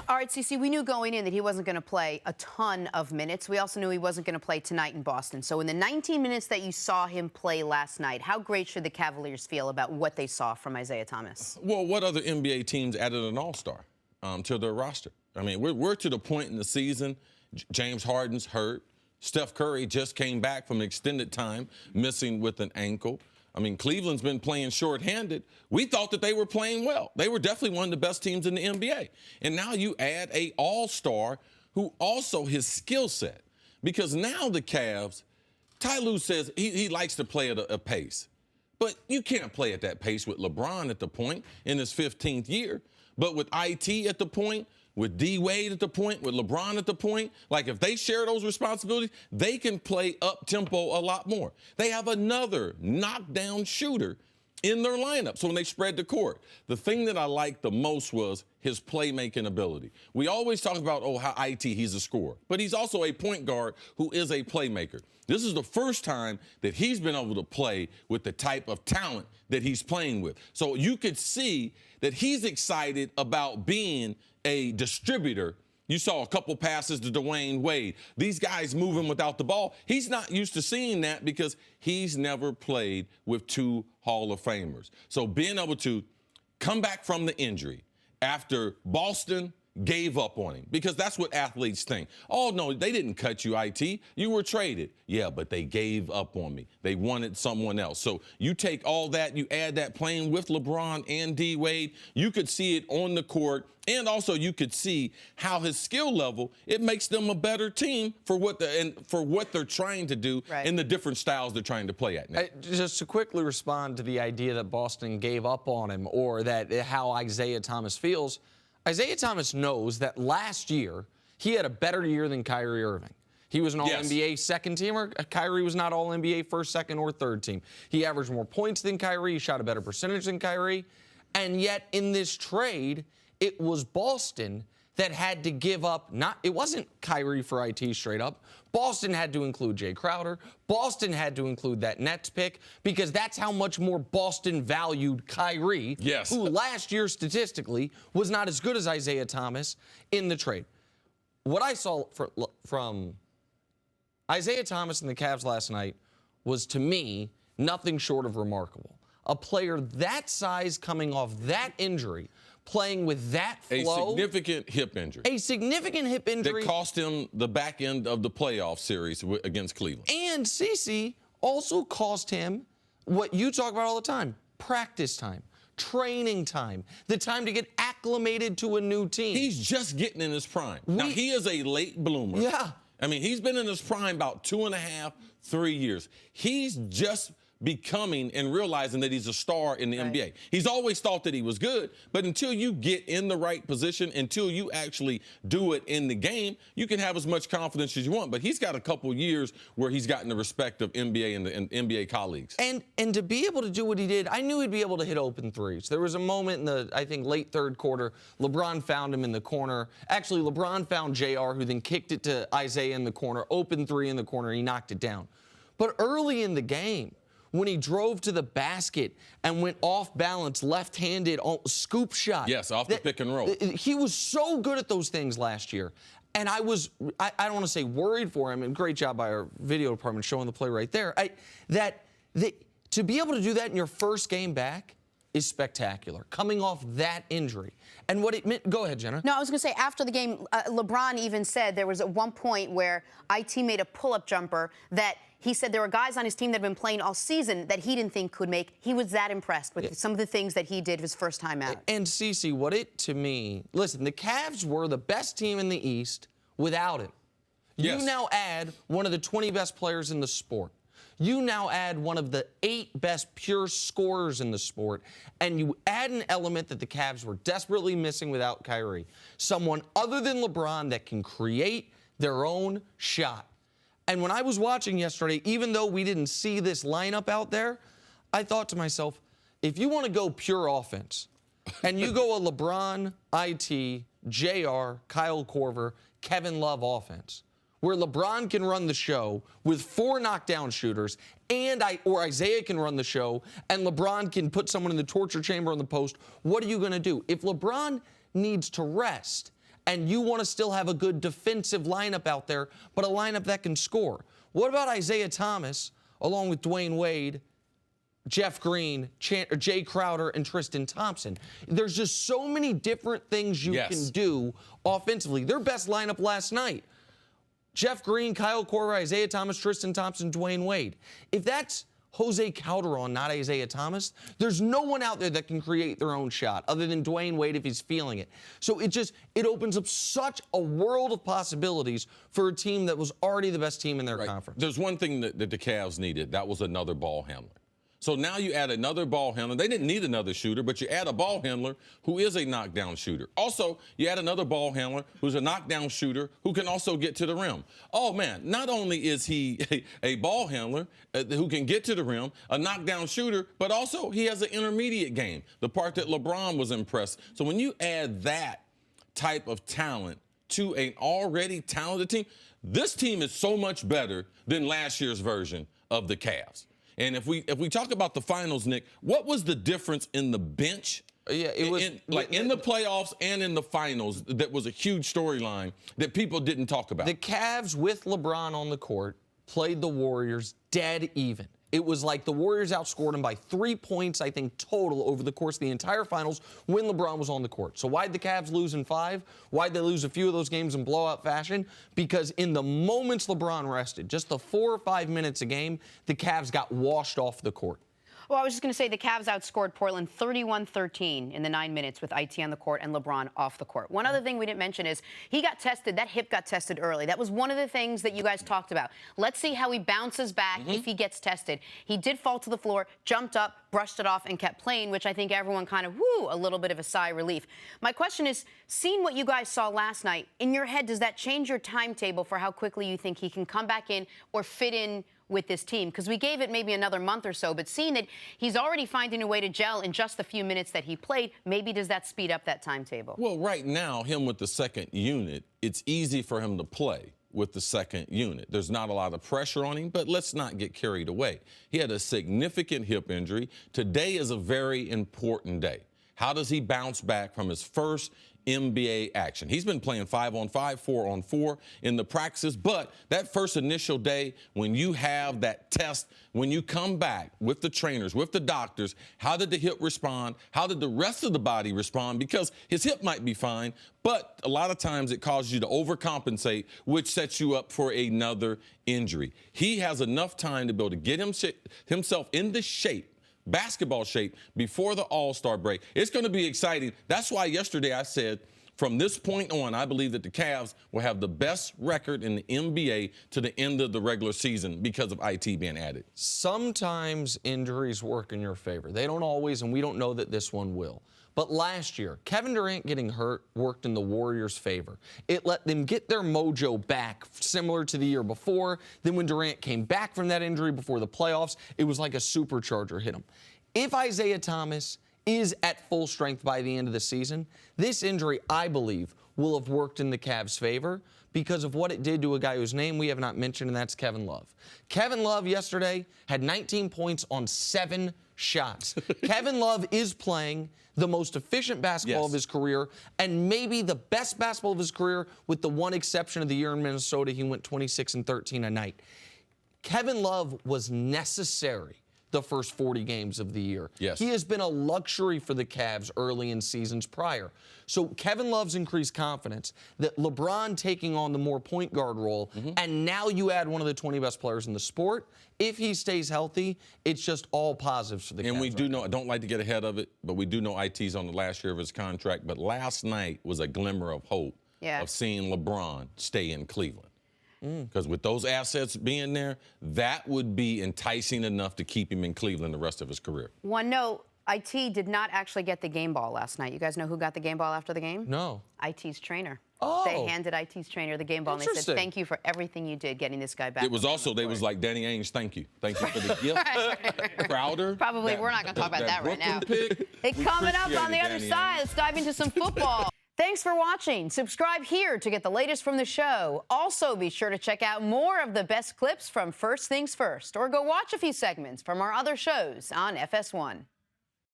All right, CC, we knew going in that he wasn't going to play a ton of minutes. We also knew he wasn't going to play tonight in Boston. So in the 19 minutes that you saw him play last night, how great should the Cavaliers feel about what they saw from Isaiah Thomas? Well, what other NBA teams added an all-star to their roster? I mean, we're to the point in the season, James Harden's hurt. Steph Curry just came back from an extended time, missing with an ankle. I mean, Cleveland's been playing shorthanded. We thought that they were playing well. They were definitely one of the best teams in the NBA. And now you add a all-star who also his skill set. Because now the Cavs, Ty Lue says he likes to play at a pace. But you can't play at that pace with LeBron at the point in his 15th year. But with IT at the point, with D. Wade at the point, with LeBron at the point, like if they share those responsibilities, they can play up-tempo a lot more. They have another knockdown shooter in their lineup, so when they spread the court. The thing that I liked the most was his playmaking ability. We always talk about, how IT, he's a scorer. But he's also a point guard who is a playmaker. This is the first time that he's been able to play with the type of talent that he's playing with. So you could see that he's excited about being a distributor. You saw a couple passes to Dwayne Wade. These guys moving without the ball. He's not used to seeing that because he's never played with two Hall of Famers. So being able to come back from the injury after Boston gave up on him, because that's what athletes think. Oh, no, they didn't cut you, IT. You were traded. Yeah, but they gave up on me. They wanted someone else. So you take all that, you add that playing with LeBron and D. Wade, you could see it on the court, and also you could see how his skill level, it makes them a better team for what they're trying to do and the different styles they're trying to play at now. Just to quickly respond to the idea that Boston gave up on him or that how Isaiah Thomas feels, Isaiah Thomas knows that last year he had a better year than Kyrie Irving. He was an All-NBA second teamer. Kyrie was not All-NBA first, second, or third team. He averaged more points than Kyrie. He shot a better percentage than Kyrie. And yet in this trade, it was Boston that had to give up, it wasn't Kyrie for IT straight up. Boston had to include Jay Crowder. Boston had to include that Nets pick because that's how much more Boston valued Kyrie, who last year statistically was not as good as Isaiah Thomas in the trade. What I saw from Isaiah Thomas and the Cavs last night was, to me, nothing short of remarkable. A player that size coming off that injury, playing with that flow. A significant hip injury. A significant hip injury. That cost him the back end of the playoff series against Cleveland. And CeCe also cost him what you talk about all the time, practice time, training time, the time to get acclimated to a new team. He's just getting in his prime. Now, he is a late bloomer. Yeah. I mean, he's been in his prime about 2.5, 3 years. He's just becoming and realizing that he's a star in the NBA. He's always thought that he was good, but until you get in the right position, until you actually do it in the game, you can have as much confidence as you want. But he's got a couple years where he's gotten the respect of NBA and NBA colleagues. And to be able to do what he did, I knew he'd be able to hit open threes. There was a moment in the, I think, late third quarter, LeBron found him in the corner. Actually, LeBron found JR, who then kicked it to Isaiah in the corner, open three in the corner, he knocked it down. But early in the game, when he drove to the basket and went off balance, left-handed scoop shot. Yes, off the pick and roll. He was so good at those things last year. And I don't want to say worried for him, and great job by our video department showing the play right there, to be able to do that in your first game back is spectacular, coming off that injury. And what it meant, go ahead, Jenna. No, I was going to say, after the game, LeBron even said there was at one point where IT made a pull-up jumper that he said there were guys on his team that had been playing all season that he didn't think could make. He was that impressed with some of the things that he did his first time out. And CeCe, to me, listen, the Cavs were the best team in the East without him. You now add one of the 20 best players in the sport. You now add one of the 8 best pure scorers in the sport, and you add an element that the Cavs were desperately missing without Kyrie. Someone other than LeBron that can create their own shot. And when I was watching yesterday, even though we didn't see this lineup out there, I thought to myself, if you want to go pure offense, and you go a LeBron, IT, JR, Kyle Korver, Kevin Love offense, where LeBron can run the show with 4 knockdown shooters, or Isaiah can run the show, and LeBron can put someone in the torture chamber on the post, what are you going to do? If LeBron needs to rest, and you want to still have a good defensive lineup out there, but a lineup that can score. What about Isaiah Thomas, along with Dwayne Wade, Jeff Green, Jay Crowder, and Tristan Thompson? There's just so many different things you can do offensively. Their best lineup last night: Jeff Green, Kyle Korver, Isaiah Thomas, Tristan Thompson, Dwayne Wade. If that's Jose Calderon, not Isaiah Thomas, there's no one out there that can create their own shot other than Dwayne Wade if he's feeling it. So it opens up such a world of possibilities for a team that was already the best team in their conference. There's one thing that the Cavs needed. That was another ball handler. So now you add another ball handler. They didn't need another shooter, but you add a ball handler who is a knockdown shooter. Also, you add another ball handler who's a knockdown shooter who can also get to the rim. Oh, man, not only is he a ball handler who can get to the rim, a knockdown shooter, but also he has an intermediate game, the part that LeBron was impressed. So when you add that type of talent to an already talented team, this team is so much better than last year's version of the Cavs. And if we talk about the finals, Nick, what was the difference in the bench? Yeah, it was in the playoffs and in the finals. That was a huge storyline that people didn't talk about. The Cavs with LeBron on the court played the Warriors dead even. It was like the Warriors outscored them by 3 points, I think, total over the course of the entire finals when LeBron was on the court. So why'd the Cavs lose in 5? Why'd they lose a few of those games in blowout fashion? Because in the moments LeBron rested, just the 4 or 5 minutes a game, the Cavs got washed off the court. Well, I was just going to say the Cavs outscored Portland 31-13 in the 9 minutes with IT on the court and LeBron off the court. One other thing we didn't mention is he got tested. That hip got tested early. That was one of the things that you guys talked about. Let's see how he bounces back if he gets tested. He did fall to the floor, jumped up, brushed it off, and kept playing, which I think everyone kind of, a little bit of a sigh of relief. My question is, seeing what you guys saw last night, in your head, does that change your timetable for how quickly you think he can come back in or fit in with this team? Because we gave it maybe another month or so, but seeing that he's already finding a way to gel in just the few minutes that he played, maybe does that speed up that timetable? Well, right now, him with the second unit, it's easy for him to play with the second unit. There's not a lot of pressure on him, but let's not get carried away. He had a significant hip injury. Today is a very important day. How does he bounce back from his first NBA action? He's been playing 5-on-5, 4-on-4 in the practices, but that first initial day, when you have that test, when you come back with the trainers, with the doctors, how did the hip respond? How did the rest of the body respond? Because his hip might be fine, but a lot of times it causes you to overcompensate, which sets you up for another injury. He has enough time to be able to get himself into shape, basketball shape, before the All-Star break. It's going to be exciting. That's why yesterday I said, from this point on, I believe that the Cavs will have the best record in the NBA to the end of the regular season because of IT being added. Sometimes injuries work in your favor. They don't always, and we don't know that this one will. But last year, Kevin Durant getting hurt worked in the Warriors' favor. It let them get their mojo back, similar to the year before. Then when Durant came back from that injury before the playoffs, it was like a supercharger hit him. If Isaiah Thomas is at full strength by the end of the season, this injury, I believe, will have worked in the Cavs' favor because of what it did to a guy whose name we have not mentioned, and that's Kevin Love. Kevin Love yesterday had 19 points on 7 shots. Kevin Love is playing the most efficient basketball of his career and maybe the best basketball of his career, with the one exception of the year in Minnesota. He went 26-13 a night. Kevin Love was necessary the first 40 games of the year. Yes. He has been a luxury for the Cavs early in seasons prior. So Kevin Love's increased confidence, that LeBron taking on the more point guard role, and now you add one of the 20 best players in the sport. If he stays healthy, it's just all positives for the Cavs. And we do know, I don't like to get ahead of it, but we do know IT's on the last year of his contract. But last night was a glimmer of hope of seeing LeBron stay in Cleveland. Because with those assets being there, that would be enticing enough to keep him in Cleveland the rest of his career. One note, IT did not actually get the game ball last night. You guys know who got the game ball after the game? No. IT's trainer. Oh. They handed IT's trainer the game ball, and they said, thank you for everything you did getting this guy back. It was also, they was like, Danny Ainge, thank you. Thank you for the gift. Crowder. Probably, we're not going to talk about that right now. Pick, coming up on the other side, let's dive into some football. Thanks for watching. Subscribe here to get the latest from the show. Also, be sure to check out more of the best clips from First Things First, or go watch a few segments from our other shows on FS1.